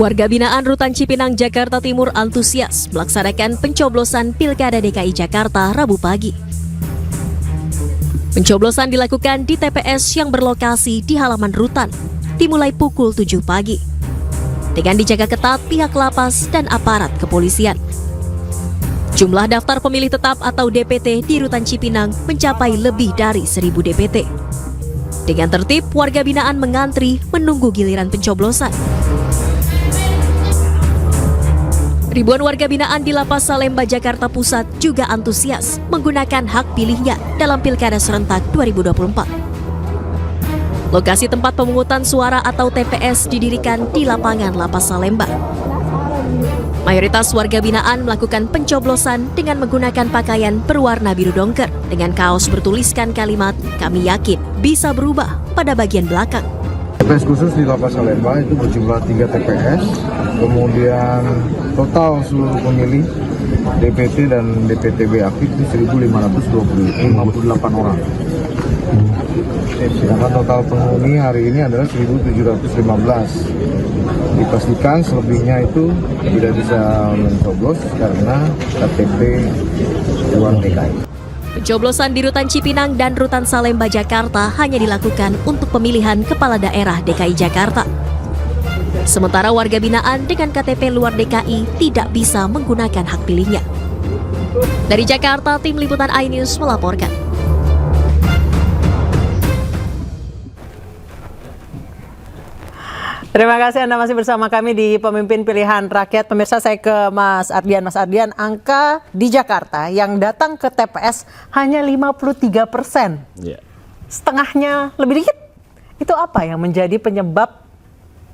Warga binaan Rutan Cipinang, Jakarta Timur antusias melaksanakan pencoblosan Pilkada DKI Jakarta Rabu pagi. Pencoblosan dilakukan di TPS yang berlokasi di halaman rutan, dimulai pukul 7 pagi. Dengan dijaga ketat pihak lapas dan aparat kepolisian. Jumlah daftar pemilih tetap atau DPT di Rutan Cipinang mencapai lebih dari 1.000 DPT. Dengan tertib, warga binaan mengantri menunggu giliran pencoblosan. Ribuan warga binaan di Lapas Salemba, Jakarta Pusat juga antusias menggunakan hak pilihnya dalam Pilkada serentak 2024. Lokasi tempat pemungutan suara atau TPS didirikan di lapangan Lapas Salemba. Mayoritas warga binaan melakukan pencoblosan dengan menggunakan pakaian berwarna biru dongker dengan kaos bertuliskan kalimat "Kami yakin bisa berubah" pada bagian belakang. TPS khusus di Lapas Salemba itu berjumlah 3 TPS, kemudian total seluruh pemilih DPT dan DPTB aktif itu 1.558 orang. Sedangkan total penghuni hari ini adalah 1.715. Dipastikan selebihnya itu tidak bisa mencoblos karena KTP luar DKI. Pencoblosan di Rutan Cipinang dan Rutan Salemba, Jakarta hanya dilakukan untuk pemilihan kepala daerah DKI Jakarta. Sementara warga binaan dengan KTP luar DKI tidak bisa menggunakan hak pilihnya. Dari Jakarta, tim liputan iNews melaporkan. Terima kasih Anda masih bersama kami di Pemimpin Pilihan Rakyat. Pemirsa, saya ke Mas Ardian. Mas Ardian, angka di Jakarta yang datang ke TPS hanya 53%. Setengahnya lebih dikit. Itu apa yang menjadi penyebab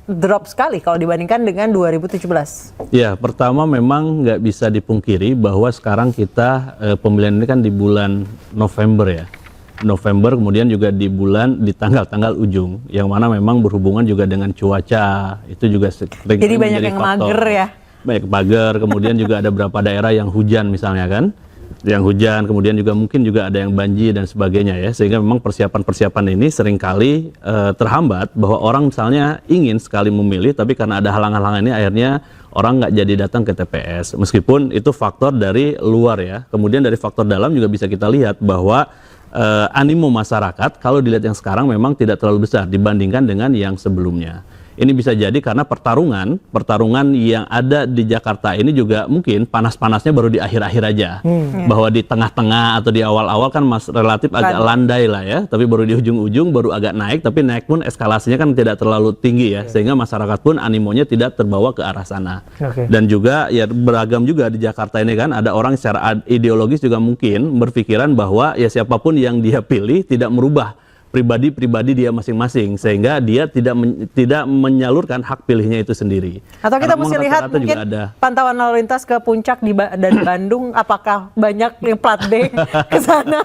drop sekali kalau dibandingkan dengan 2017? Ya, pertama memang nggak bisa dipungkiri bahwa sekarang kita pemilihan ini kan di bulan November ya. November, kemudian juga di tanggal-tanggal ujung, yang mana memang berhubungan juga dengan cuaca, itu juga sering jadi banyak yang faktor. mager ya? Banyak mager, kemudian juga ada beberapa daerah yang hujan misalnya kan, yang hujan, kemudian juga mungkin juga ada yang banjir dan sebagainya ya, sehingga memang persiapan-persiapan ini seringkali terhambat, bahwa orang misalnya ingin sekali memilih, tapi karena ada halangan-halangan ini akhirnya orang nggak jadi datang ke TPS, meskipun itu faktor dari luar ya. Kemudian dari faktor dalam juga bisa kita lihat bahwa animo masyarakat kalau dilihat yang sekarang memang tidak terlalu besar dibandingkan dengan yang sebelumnya. Ini bisa jadi karena pertarungan yang ada di Jakarta ini juga mungkin panas-panasnya baru di akhir-akhir aja. Bahwa di tengah-tengah atau di awal-awal kan relatif agak landai lah ya, tapi baru di ujung-ujung baru agak naik, tapi naik pun eskalasinya kan tidak terlalu tinggi ya, sehingga masyarakat pun animonya tidak terbawa ke arah sana. Dan juga ya beragam juga di Jakarta ini kan, ada orang secara ideologis juga mungkin berpikiran bahwa ya siapapun yang dia pilih tidak merubah pribadi dia masing-masing, sehingga dia tidak menyalurkan hak pilihnya itu sendiri. Atau kita mesti lihat mungkin pantauan lalu lintas ke puncak dari Bandung, apakah banyak yang plat B ke sana?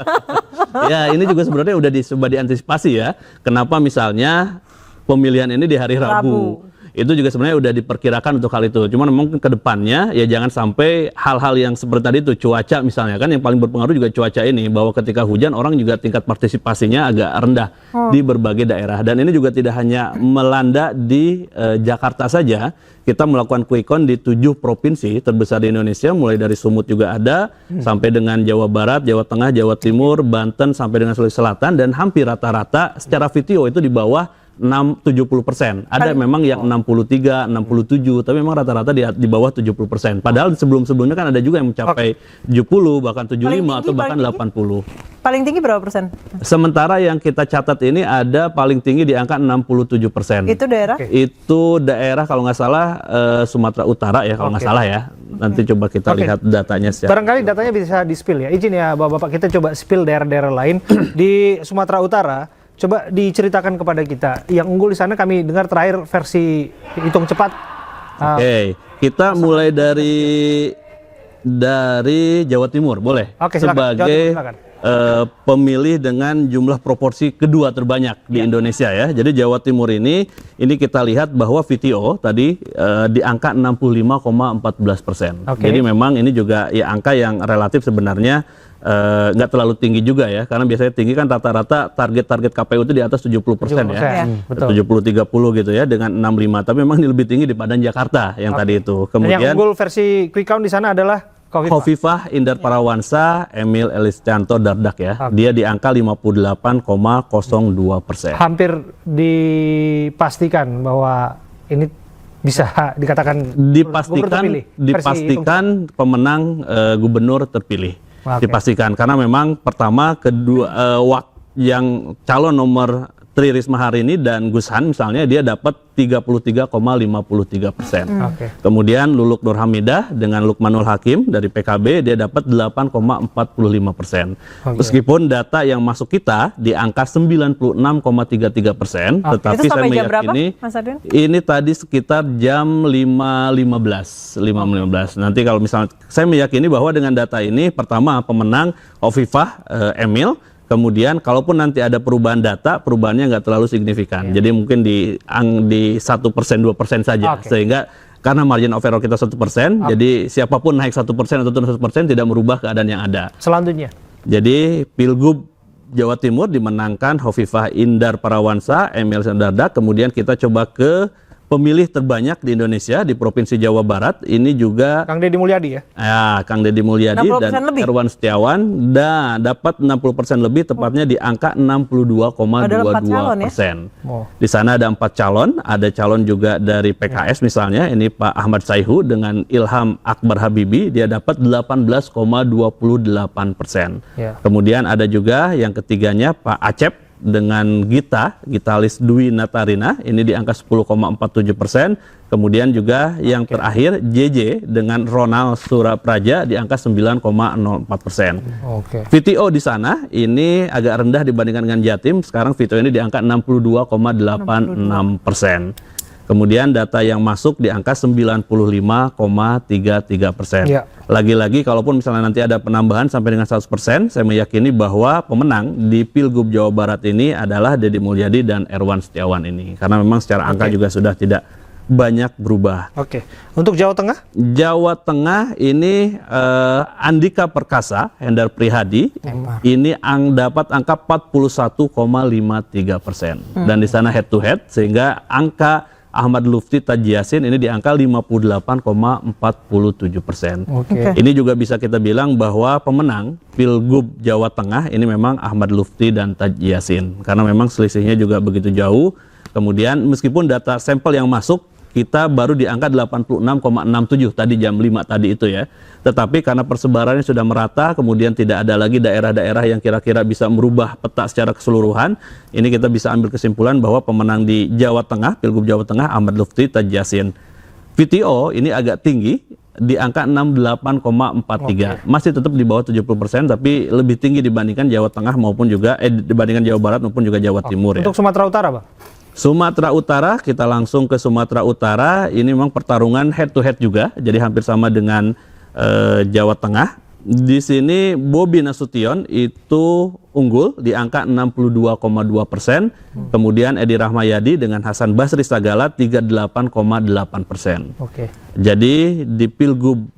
Ya, ini juga sebenarnya udah coba diantisipasi ya. Kenapa misalnya pemilihan ini di hari Rabu. Itu juga sebenarnya udah diperkirakan untuk hal itu. Cuman memang ke depannya ya jangan sampai hal-hal yang seperti tadi itu, cuaca misalnya kan, yang paling berpengaruh juga cuaca ini, bahwa ketika hujan orang juga tingkat partisipasinya agak rendah di berbagai daerah. Dan ini juga tidak hanya melanda di Jakarta saja. Kita melakukan quick count di 7 provinsi terbesar di Indonesia, mulai dari Sumut juga ada, sampai dengan Jawa Barat, Jawa Tengah, Jawa Timur, Banten, sampai dengan Sulawesi Selatan, dan hampir rata-rata secara video itu di bawah 70%. Ada memang yang 63, 67, tapi memang rata-rata di bawah 70%. Padahal sebelum-sebelumnya kan ada juga yang mencapai 70, bahkan 75 atau bahkan 80. Paling tinggi berapa persen? Sementara yang kita catat ini ada paling tinggi di angka 67%. Itu daerah? Itu daerah kalau nggak salah Sumatera Utara ya, kalau nggak salah ya. Nanti coba kita lihat datanya secara. Barangkali datanya bisa di-spill ya. Izin ya Bapak-Bapak, kita coba spill daerah-daerah lain di Sumatera Utara. Coba diceritakan kepada kita yang unggul di sana. Kami dengar terakhir versi hitung cepat. Oke, kita mulai dari Jawa Timur, boleh? Oke, silakan. Sebagai silakan. Pemilih dengan jumlah proporsi kedua terbanyak di Indonesia ya. Jadi Jawa Timur ini kita lihat bahwa VTO tadi di angka 65,14%. Jadi memang ini juga ya angka yang relatif sebenarnya nggak terlalu tinggi juga ya, karena biasanya tinggi kan rata-rata target KPU itu di atas 70% ya, 70-30 gitu ya, dengan 65. Tapi memang ini lebih tinggi daripada Jakarta yang tadi itu. Dan yang Kemudian unggul versi quick count di sana adalah Khofifah Indar Parawansa, Emil Eliscanto Dardak ya, dia di angka 58,02%. hampir dipastikan bahwa ini bisa dikatakan gubernur terpilih, versi dipastikan pemenang gubernur terpilih. Oke. Dipastikan karena memang pertama, kedua yang calon nomor Tri Risma hari ini dan Gus Han misalnya dia dapat 33,53%. Oke. Kemudian Luluk Nur Hamidah dengan Lukmanul Hakim dari PKB dia dapat 8,45%. Meskipun data yang masuk kita di angka 96,33%, tetapi Itu saya sampai jam berapa, meyakini Mas Adrian? ini tadi sekitar jam 5.15. Nanti kalau misalnya saya meyakini bahwa dengan data ini pertama pemenang Khofifah Emil. Kemudian kalaupun nanti ada perubahan data, perubahannya nggak terlalu signifikan. Jadi mungkin di 1%, 2% saja. Sehingga karena margin of error kita 1%, jadi siapapun naik 1% atau turun 1% tidak merubah keadaan yang ada. Selanjutnya. Jadi Pilgub Jawa Timur dimenangkan Khofifah Indar Parawansa, Emil Dardak. Kemudian kita coba ke pemilih terbanyak di Indonesia di Provinsi Jawa Barat. Ini juga Kang Deddy Mulyadi ya? Ya, Kang Deddy Mulyadi dan lebih. Erwan Setiawan dapat 60% lebih, tepatnya di angka 62,22%. Di sana ada 4 calon, ada calon juga dari PKS misalnya, ini Pak Ahmad Saihu dengan Ilham Akbar Habibi, dia dapat 18,28%. Kemudian ada juga yang ketiganya Pak Acep dengan Gitalis Dwi Natarina, ini di angka 10,47%. Kemudian juga yang terakhir JJ dengan Ronald Surapraja di angka 9,04%. VTO di sana ini agak rendah dibandingkan dengan Jatim. Sekarang VTO ini di angka 62,86%. Kemudian data yang masuk di angka 95,33%. Lagi-lagi kalaupun misalnya nanti ada penambahan sampai dengan 100%, saya meyakini bahwa pemenang di Pilgub Jawa Barat ini adalah Deddy Mulyadi dan Erwan Setiawan ini. Karena memang secara angka juga sudah tidak banyak berubah. Untuk Jawa Tengah? Jawa Tengah ini Andika Perkasa, Hendar Prihadi, ini dapat angka 41,53%. Dan di sana head to head, sehingga angka Ahmad Lufti Taji Yasin ini di angka 58,47%. Ini juga bisa kita bilang bahwa pemenang Pilgub Jawa Tengah ini memang Ahmad Lufti dan Taji Yasin, karena memang selisihnya juga begitu jauh. Kemudian meskipun data sampel yang masuk kita baru di angka 86,67 tadi jam 5 tadi itu ya. Tetapi karena persebarannya sudah merata, kemudian tidak ada lagi daerah-daerah yang kira-kira bisa merubah peta secara keseluruhan, ini kita bisa ambil kesimpulan bahwa pemenang di Jawa Tengah, Pilgub Jawa Tengah, Ahmad Lufti Taji Yasin. VTO ini agak tinggi di angka 68,43. Masih tetap di bawah 70%, tapi lebih tinggi dibandingkan Jawa Tengah maupun juga dibandingkan Jawa Barat maupun juga Jawa Timur ya. Untuk Sumatera Utara, Bang? Sumatera Utara, kita langsung ke Sumatera Utara. Ini memang pertarungan head to head juga, jadi hampir sama dengan Jawa Tengah. Di sini Bobi Nasution itu unggul di angka 62,2%. Kemudian Edi Rahmayadi dengan Hasan Basri Sagala 38,8%. Jadi di Pilgub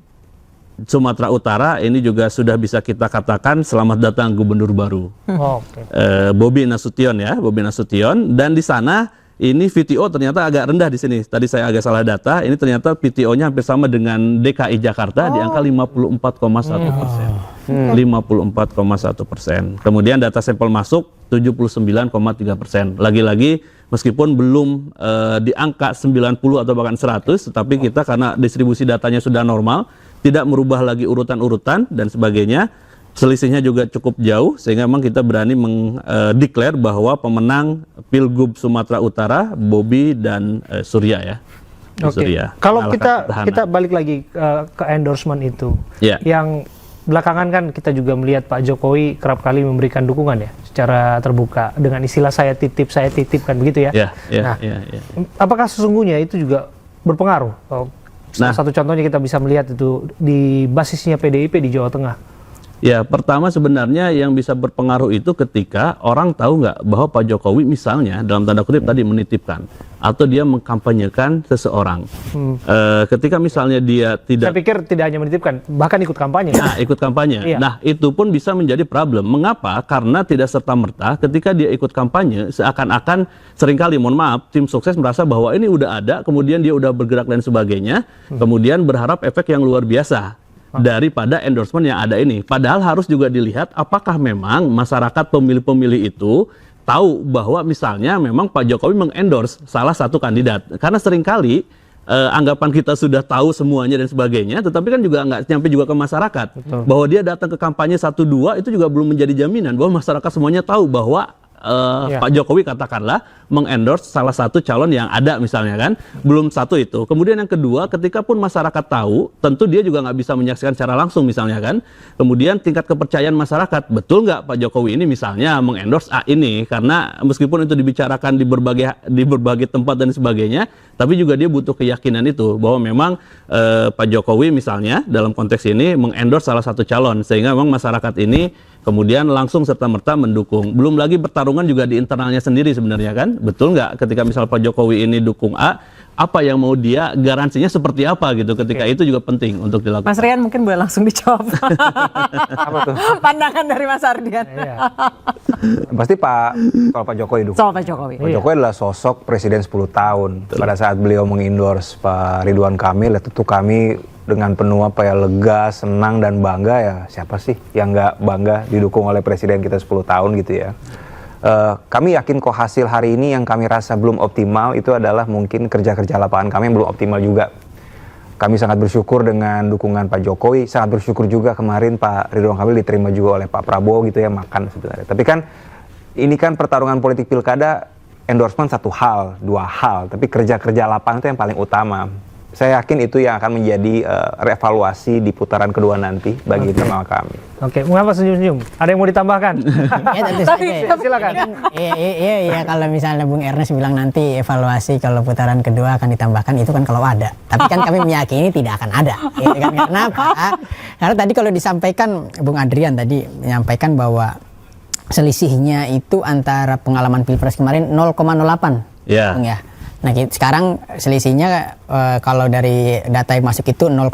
Sumatera Utara ini juga sudah bisa kita katakan selamat datang gubernur baru. Bobi Nasution ya, Bobi Nasution. Dan di sana ini VTO ternyata agak rendah di sini. Tadi saya agak salah data. Ini ternyata VTO-nya hampir sama dengan DKI Jakarta di angka 54,1%. 54,1%. Kemudian data sampel masuk 79,3%. Lagi-lagi meskipun belum di angka 90 atau bahkan 100, tetapi kita karena distribusi datanya sudah normal, tidak merubah lagi urutan-urutan dan sebagainya, selisihnya juga cukup jauh, sehingga memang kita berani mendeklar bahwa pemenang Pilgub Sumatera Utara Bobi dan Surya ya. Surya. Kalau kita balik lagi ke endorsement itu, yang belakangan kan kita juga melihat Pak Jokowi kerap kali memberikan dukungan ya secara terbuka dengan istilah saya titip kan begitu ya. Apakah sesungguhnya itu juga berpengaruh? Satu contohnya kita bisa melihat itu di basisnya PDIP di Jawa Tengah. Ya, pertama sebenarnya yang bisa berpengaruh itu ketika orang tahu nggak bahwa Pak Jokowi misalnya dalam tanda kutip tadi menitipkan atau dia mengkampanyekan seseorang. Ketika misalnya dia tidak... Saya pikir tidak hanya menitipkan, bahkan ikut kampanye. Nah, ikut kampanye. Iya. Nah, itu pun bisa menjadi problem. Mengapa? Karena tidak serta-merta ketika dia ikut kampanye seakan-akan seringkali, mohon maaf, tim sukses merasa bahwa ini udah ada, kemudian dia udah bergerak dan sebagainya, kemudian berharap efek yang luar biasa daripada endorsement yang ada ini. Padahal harus juga dilihat apakah memang masyarakat pemilih-pemilih itu tahu bahwa misalnya memang Pak Jokowi mengendorse salah satu kandidat. Karena seringkali anggapan kita sudah tahu semuanya dan sebagainya, tetapi kan juga nggak nyampe juga ke masyarakat. Betul. Bahwa dia datang ke kampanye 1-2 itu juga belum menjadi jaminan bahwa masyarakat semuanya tahu bahwa Pak Jokowi katakanlah mengendorse salah satu calon yang ada misalnya kan, belum satu itu. Kemudian yang kedua, ketika pun masyarakat tahu, tentu dia juga nggak bisa menyaksikan secara langsung misalnya kan. Kemudian tingkat kepercayaan masyarakat, betul nggak Pak Jokowi ini misalnya mengendorse A ini, karena meskipun itu dibicarakan di berbagai tempat dan sebagainya, tapi juga dia butuh keyakinan itu bahwa memang Pak Jokowi misalnya dalam konteks ini mengendorse salah satu calon, sehingga memang masyarakat ini kemudian langsung serta-merta mendukung. Belum lagi pertarungan juga di internalnya sendiri sebenarnya kan. Betul nggak ketika misal Pak Jokowi ini dukung A, apa yang mau dia, garansinya seperti apa gitu. Ketika itu juga penting untuk dilakukan. Mas Rian mungkin boleh langsung dijawab. Apa tuh? Pandangan dari Mas Ardian. Iya. Pasti kalau Pak Jokowi dukung. Soal Pak Jokowi. Pak Jokowi adalah sosok presiden 10 tahun. Pada saat beliau mengendorse Pak Ridwan Kamil, tentu kami dengan penuh lega, senang dan bangga ya. Siapa sih yang nggak bangga didukung oleh presiden kita 10 tahun gitu ya. Kami yakin kok hasil hari ini yang kami rasa belum optimal itu adalah mungkin kerja-kerja lapangan kami yang belum optimal juga. Kami sangat bersyukur dengan dukungan Pak Jokowi, sangat bersyukur juga kemarin Pak Ridwan Kamil diterima juga oleh Pak Prabowo gitu ya, makan sebenarnya. Tapi kan ini kan pertarungan politik pilkada, endorsement satu hal, dua hal, tapi kerja-kerja lapangan itu yang paling utama. Saya yakin itu yang akan menjadi reevaluasi di putaran kedua nanti bagi internal kami. Oke, mengapa senyum-senyum? Ada yang mau ditambahkan? Ya tentu saja. Ya. Silakan. Iya, kalau misalnya Bung Ernest bilang nanti evaluasi kalau putaran kedua akan ditambahkan, itu kan kalau ada. Tapi kan kami meyakini tidak akan ada. Ya, kan? Kenapa? Karena tadi kalau disampaikan Bung Adrian tadi menyampaikan bahwa selisihnya itu antara pengalaman Pilpres kemarin 0,08. Ya. Ya. Nah, sekarang selisihnya kalau dari data yang masuk itu 0,05.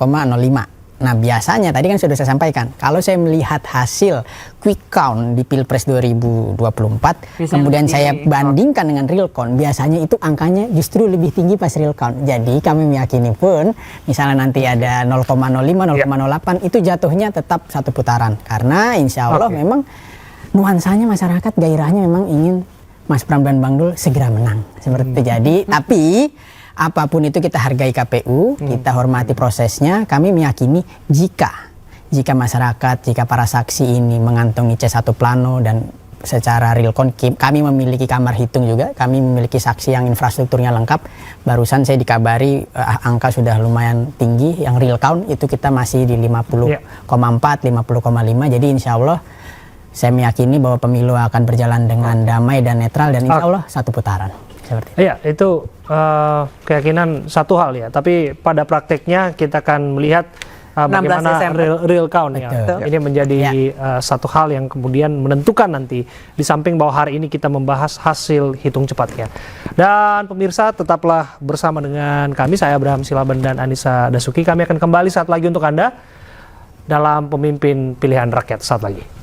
Nah, biasanya tadi kan sudah saya sampaikan, kalau saya melihat hasil quick count di Pilpres 2024, kemudian saya bandingkan dengan real count, biasanya itu angkanya justru lebih tinggi pas real count. Jadi kami meyakini pun, misalnya nanti ada 0,05, 0,08, itu jatuhnya tetap satu putaran. Karena insya Allah memang nuansanya masyarakat, gairahnya memang ingin Mas Pram dan Bang Dul segera menang. Seperti itu. Jadi, tapi apapun itu kita hargai KPU, kita hormati prosesnya. Kami meyakini jika masyarakat, jika para saksi ini mengantongi C1 plano dan secara real count, kami memiliki kamar hitung juga, kami memiliki saksi yang infrastrukturnya lengkap. Barusan saya dikabari angka sudah lumayan tinggi, yang real count itu kita masih di 50,4, 50,5. Jadi insya Allah saya meyakini bahwa pemilu akan berjalan dengan damai dan netral dan insya Allah satu putaran. Iya, itu keyakinan satu hal ya. Tapi pada prakteknya kita akan melihat bagaimana real count ya. Ini menjadi satu hal yang kemudian menentukan nanti. Di samping bahwa hari ini kita membahas hasil hitung cepatnya. Dan pemirsa tetaplah bersama dengan kami. Saya Abraham Silaban dan Anissa Dasuki. Kami akan kembali saat lagi untuk Anda dalam Pemimpin Pilihan Rakyat saat lagi.